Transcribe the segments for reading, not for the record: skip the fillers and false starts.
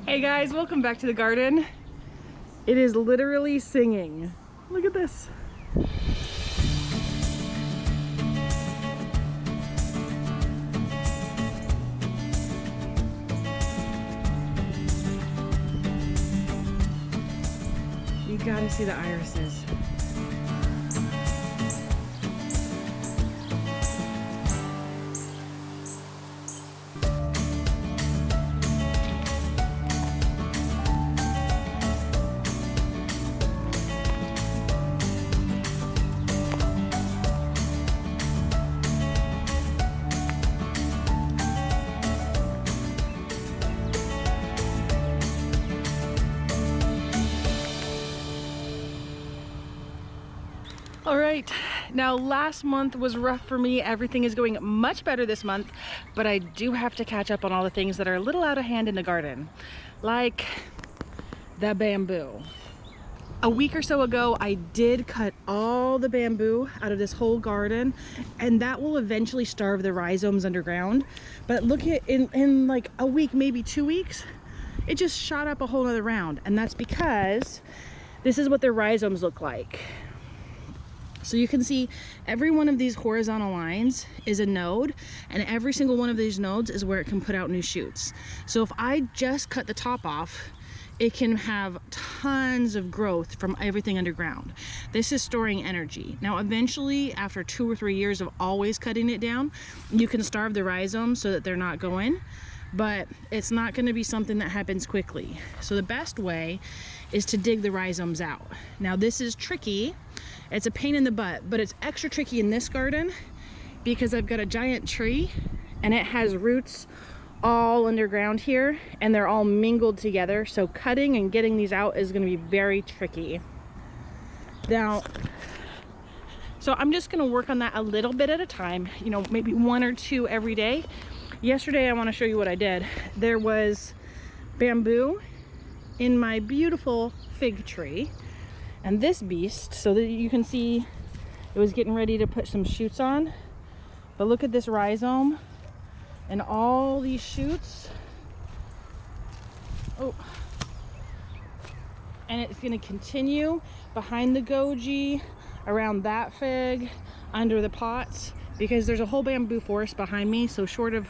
Hey guys, welcome back to the garden. It is literally singing. Look at this. You gotta see the irises. All right, now last month was rough for me. Everything is going much better this month, but I do have to catch up on all the things that are a little out of hand in the garden, like the bamboo. A week or so ago, I did cut all the bamboo out of this whole garden, and that will eventually starve the rhizomes underground. But look at in like a week, maybe 2 weeks, it just shot up a whole other round, and that's because this is what their rhizomes look like. So you can see every one of these horizontal lines is a node, and every single one of these nodes is where it can put out new shoots. So if I just cut the top off, it can have tons of growth from everything underground. This is storing energy. Now eventually, after 2 or 3 years of always cutting it down, you can starve the rhizomes so that they're not going, but it's not going to be something that happens quickly. So the best way is to dig the rhizomes out. Now this is tricky. It's a pain in the butt, but it's extra tricky in this garden because I've got a giant tree and it has roots all underground here and they're all mingled together. So cutting and getting these out is going to be very tricky. Now, so I'm just going to work on that a little bit at a time, you know, maybe 1 or 2 every day. Yesterday, I want to show you what I did. There was bamboo in my beautiful fig tree. And this beast, so that you can see it was getting ready to put some shoots on. But look at this rhizome and all these shoots. Oh. And it's going to continue behind the goji, around that fig, under the pots, because there's a whole bamboo forest behind me. So short of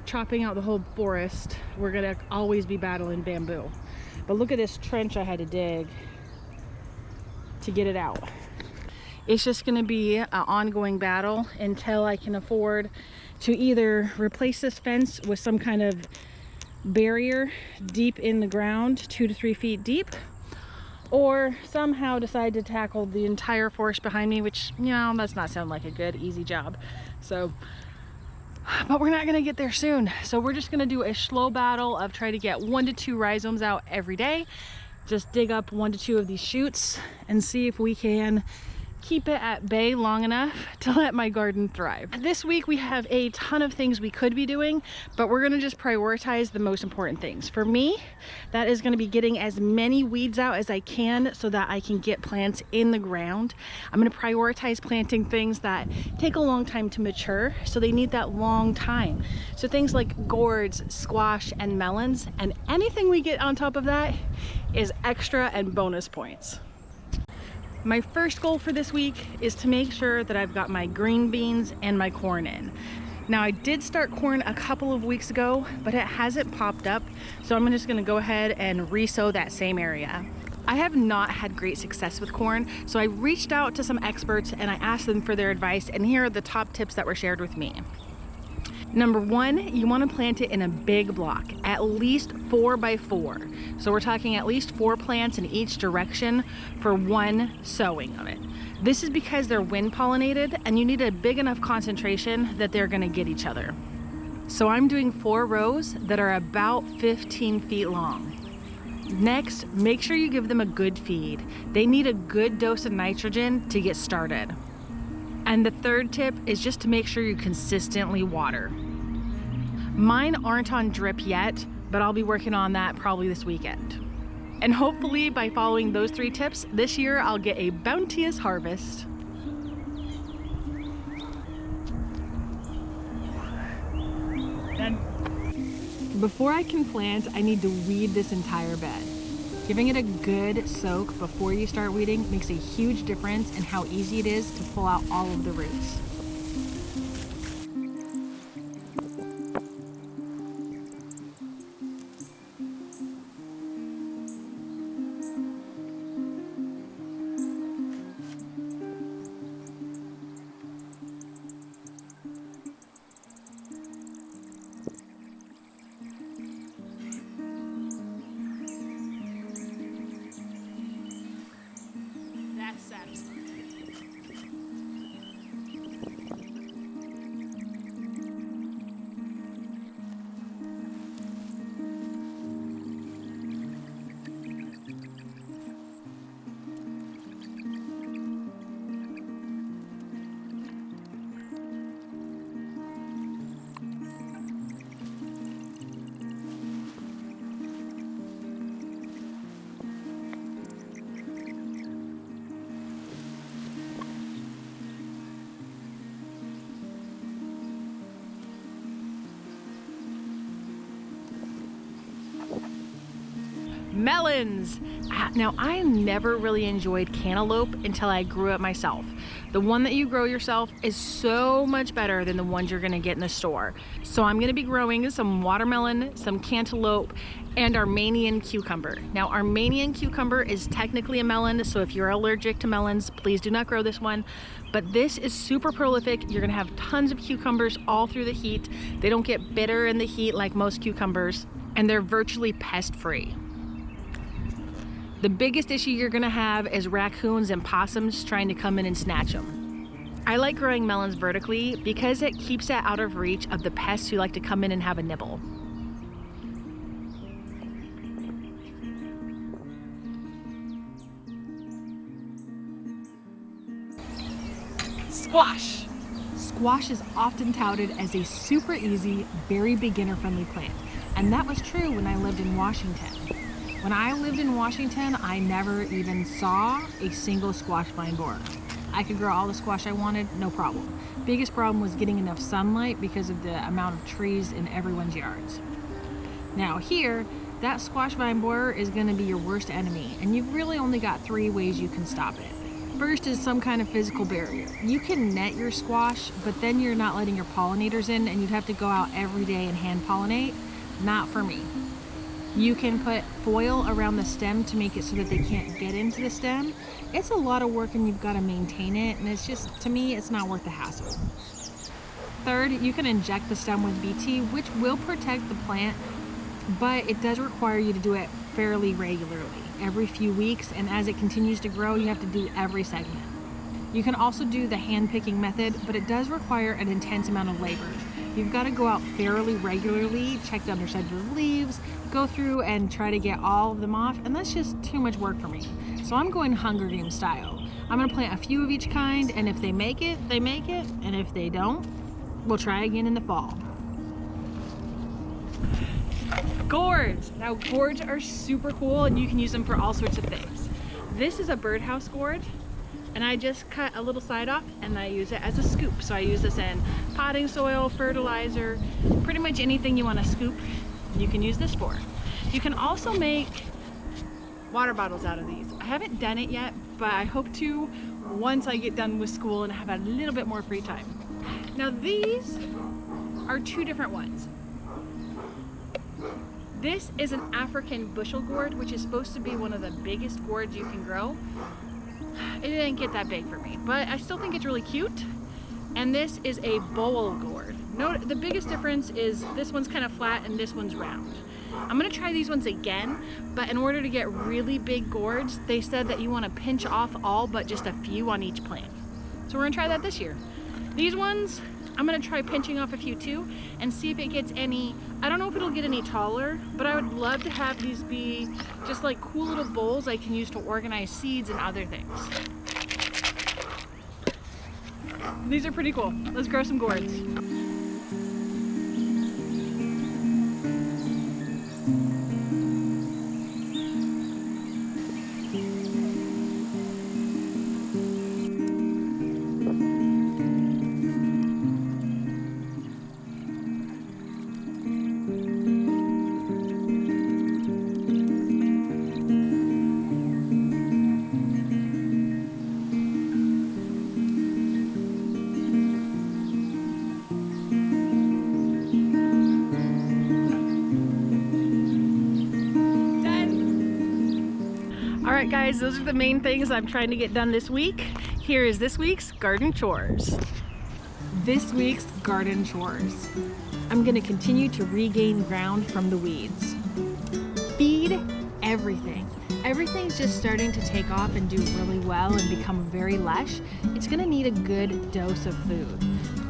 chopping out the whole forest, we're going to always be battling bamboo. But look at this trench I had to dig to get it out. It's just going to be an ongoing battle until I can afford to either replace this fence with some kind of barrier deep in the ground, 2 to 3 feet deep, or somehow decide to tackle the entire forest behind me, which, you know, does not sound like a good, easy job. So, but we're not going to get there soon. So we're just going to do a slow battle of trying to get 1 to 2 rhizomes out every day. Just dig up 1 to 2 of these shoots and see if we can keep it at bay long enough to let my garden thrive. This week we have a ton of things we could be doing, but we're gonna just prioritize the most important things. For me, that is gonna be getting as many weeds out as I can so that I can get plants in the ground. I'm gonna prioritize planting things that take a long time to mature, so they need that long time. So things like gourds, squash, and melons, and anything we get on top of that is extra and bonus points. My first goal for this week is to make sure that I've got my green beans and my corn in. Now I did start corn a couple of weeks ago, but it hasn't popped up, so I'm just gonna go ahead and re-sow that same area. I have not had great success with corn, so I reached out to some experts and I asked them for their advice, and here are the top tips that were shared with me. Number 1, you want to plant it in a big block, at least 4 by 4. So we're talking at least 4 plants in each direction for 1 sowing of it. This is because they're wind pollinated and you need a big enough concentration that they're going to get each other. So I'm doing 4 rows that are about 15 feet long. Next, make sure you give them a good feed. They need a good dose of nitrogen to get started. And the third tip is just to make sure you consistently water. Mine aren't on drip yet, but I'll be working on that probably this weekend. And hopefully by following those 3 tips, this year I'll get a bounteous harvest. Done. Before I can plant, I need to weed this entire bed. Giving it a good soak before you start weeding makes a huge difference in how easy it is to pull out all of the roots. That's satisfying. Melons! Now, I never really enjoyed cantaloupe until I grew it myself. The one that you grow yourself is so much better than the ones you're gonna get in the store. So I'm gonna be growing some watermelon, some cantaloupe, and Armenian cucumber. Now, Armenian cucumber is technically a melon, so if you're allergic to melons, please do not grow this one. But this is super prolific. You're gonna have tons of cucumbers all through the heat. They don't get bitter in the heat like most cucumbers, and they're virtually pest-free. The biggest issue you're gonna have is raccoons and possums trying to come in and snatch them. I like growing melons vertically because it keeps it out of reach of the pests who like to come in and have a nibble. Squash! Squash is often touted as a super easy, very beginner-friendly plant. And that was true when I lived in Washington. When I lived in Washington, I never even saw a single squash vine borer. I could grow all the squash I wanted, no problem. Biggest problem was getting enough sunlight because of the amount of trees in everyone's yards. Now here, that squash vine borer is gonna be your worst enemy, and you've really only got 3 ways you can stop it. First is some kind of physical barrier. You can net your squash, but then you're not letting your pollinators in, and you'd have to go out every day and hand pollinate. Not for me. You can put foil around the stem to make it so that they can't get into the stem. It's a lot of work and you've got to maintain it, and it's just, to me, it's not worth the hassle. Third, you can inject the stem with BT, which will protect the plant, but it does require you to do it fairly regularly, every few weeks, and as it continues to grow, you have to do every segment. You can also do the hand picking method, but it does require an intense amount of labor. You've got to go out fairly regularly, check the underside of the leaves, go through and try to get all of them off, and that's just too much work for me. So I'm going Hunger Games style. I'm gonna plant a few of each kind, and if they make it, they make it, and if they don't, we'll try again in the fall. Gourds! Now, gourds are super cool and you can use them for all sorts of things. This is a birdhouse gourd, and I just cut a little side off and I use it as a scoop. So I use this in potting soil, fertilizer, pretty much anything you want to scoop, you can use this for. You can also make water bottles out of these. I haven't done it yet, but I hope to once I get done with school and have a little bit more free time. Now these are 2 different ones. This is an African bushel gourd, which is supposed to be one of the biggest gourds you can grow. It didn't get that big for me, but I still think it's really cute. And this is a bowl gourd. Note the biggest difference is this one's kind of flat and this one's round. I'm gonna try these ones again, but in order to get really big gourds, they said that you wanna pinch off all but just a few on each plant. So we're gonna try that this year. These ones, I'm gonna try pinching off a few too and see if it gets any, I don't know if it'll get any taller, but I would love to have these be just like cool little bowls I can use to organize seeds and other things. These are pretty cool. Let's grow some gourds. right, guys, those are the main things I'm trying to get done this week. Here is this week's garden chores. This week's garden chores. I'm gonna continue to regain ground from the weeds. Feed everything. Everything's just starting to take off and do really well and become very lush. It's gonna need a good dose of food.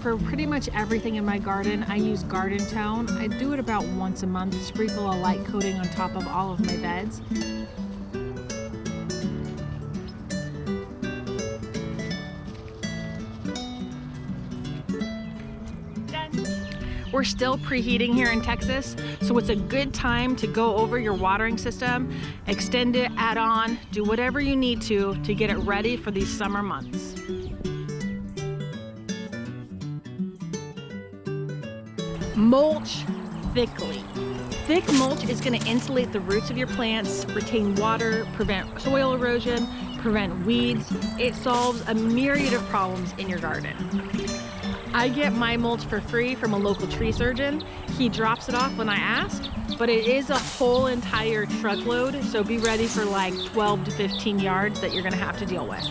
For pretty much everything in my garden, I use Garden Tone. I do it about once a month, sprinkle a light coating on top of all of my beds. We're still preheating here in Texas, so it's a good time to go over your watering system, extend it, add on, do whatever you need to get it ready for these summer months. Mulch thickly. Thick mulch is going to insulate the roots of your plants, retain water, prevent soil erosion, prevent weeds. It solves a myriad of problems in your garden. I get my mulch for free from a local tree surgeon. He drops it off when I ask, but it is a whole entire truckload, so be ready for like 12 to 15 yards that you're going to have to deal with.